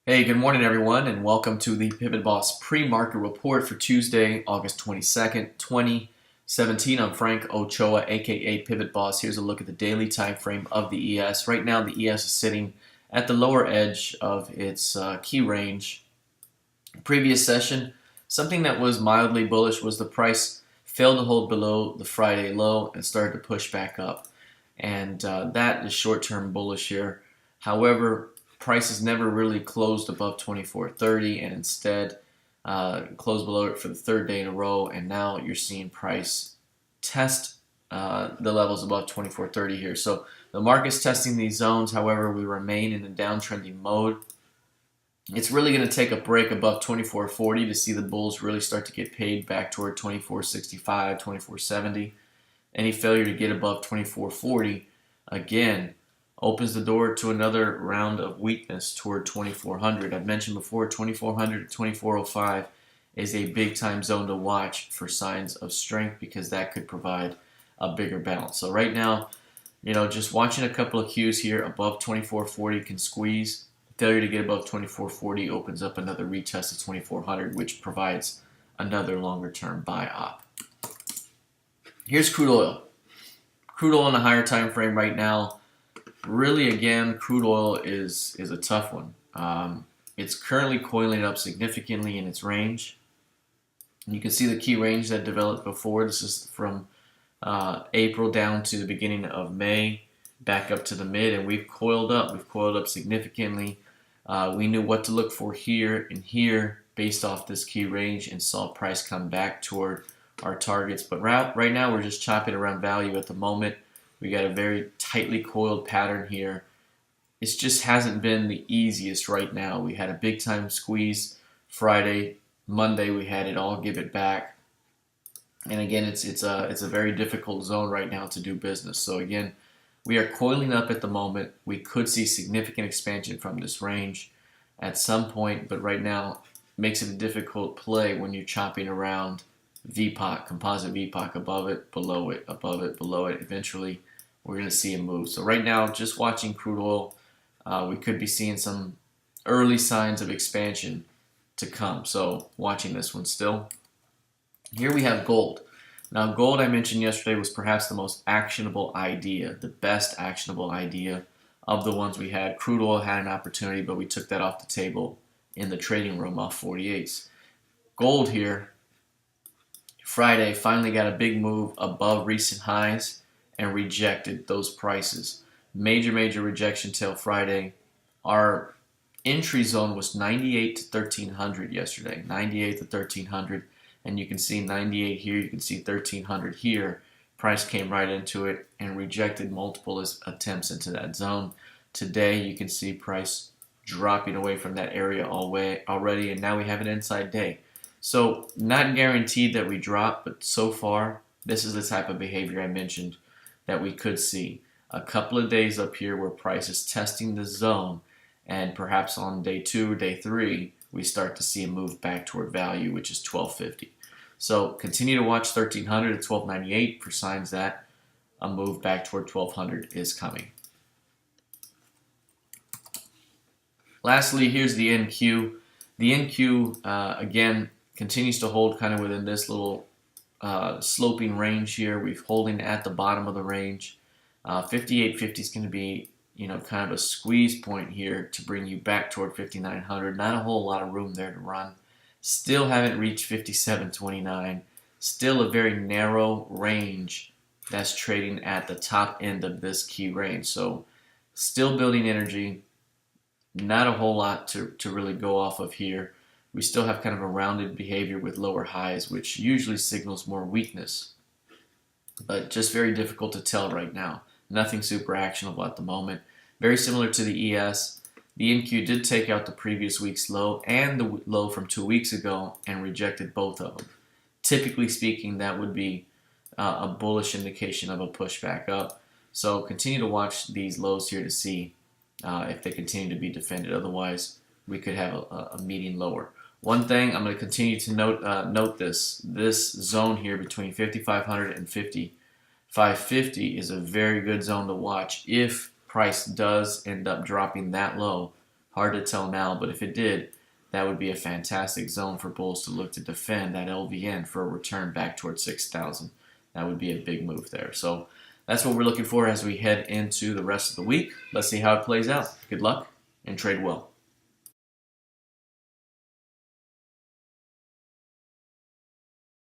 Hey, good morning, everyone, and welcome to the PivotBoss Pre-Market Report for Tuesday, August 22nd, 2017. I'm Frank Ochoa, aka PivotBoss. Here's a look at the daily time frame of the ES. Right now, the ES is sitting at the lower edge of its key range. Previous session, something that was mildly bullish was the price failed to hold below the Friday low and started to push back up. And that is short-term bullish here. However, prices never really closed above 24.30 and instead closed below it for the third day in a row. And now you're seeing price test the levels above 24.30 here. So the market's testing these zones. However, we remain in a downtrending mode. It's really going to take a break above 24.40 to see the bulls really start to get paid back toward 24.65, 24.70. Any failure to get above 24.40 again opens the door to another round of weakness toward 2400. I've mentioned before 2400 to 2405 is a big time zone to watch for signs of strength because that could provide a bigger bounce. So right now, just watching a couple of cues here above 2440 can squeeze. Failure to get above 2440 opens up another retest of 2400, which provides another longer term buy op. Here's crude oil. Crude oil in a higher time frame right now. Really, again, crude oil is a tough one. It's currently coiling up significantly in its range. You can see the key range that developed before. This is from April down to the beginning of May, back up to the mid, and we've coiled up. We've coiled up significantly. We knew what to look for here and here based off this key range and saw price come back toward our targets. But right now we're just chopping around value at the moment. We got a very tightly coiled pattern here. It just hasn't been the easiest right now. We had a big time squeeze Friday. Monday we had it all give it back. And again, it's a very difficult zone right now to do business. So again, we are coiling up at the moment. We could see significant expansion from this range at some point, but right now makes it a difficult play when you're chopping around VPOC, composite VPOC, above it, below it, above it, below it. Eventually, we're going to see a move. So right now, just watching crude oil, we could be seeing some early signs of expansion to come. So watching this one still. Here we have gold. Now, gold, I mentioned yesterday, was perhaps the most actionable idea, the best actionable idea of the ones we had. Crude oil had an opportunity, but we took that off the table in the trading room off 48s. Gold here, Friday, finally got a big move above recent highs and rejected those prices. Major rejection till Friday. Our entry zone was 98 to 1300 yesterday, 98 to 1300. And you can see 98 here, you can see 1300 here. Price came right into it and rejected multiple attempts into that zone. Today you can see price dropping away from that area already, and now we have an inside day. So not guaranteed that we drop, but so far this is the type of behavior I mentioned that we could see. A couple of days up here where price is testing the zone, and perhaps on day 2 or day 3 we start to see a move back toward value, which is 1250. So continue to watch 1300 to 1298 for signs that a move back toward 1200 is coming. Lastly, here's the NQ. The NQ, again, continues to hold kind of within this little sloping range here. We're holding at the bottom of the range. 5850 is going to be kind of a squeeze point here to bring you back toward 5900. Not a whole lot of room there to run. Still haven't reached 5729. Still a very narrow range that's trading at the top end of this key range. So still building energy. Not a whole lot to really go off of here. We still have kind of a rounded behavior with lower highs, which usually signals more weakness. But just very difficult to tell right now. Nothing super actionable at the moment. Very similar to the ES. The NQ did take out the previous week's low and the low from 2 weeks ago and rejected both of them. Typically speaking, that would be a bullish indication of a pushback up. So continue to watch these lows here to see if they continue to be defended. Otherwise, we could have a meeting lower. One thing I'm going to continue to note this zone here between 5500 and 5550 is a very good zone to watch. If price does end up dropping that low, Hard to tell now, but if it did, that would be a fantastic zone for bulls to look to defend that LVN for a return back towards 6,000. That would be a big move there. So that's what we're looking for as we head into the rest of the week. Let's see how it plays out. Good luck and trade well.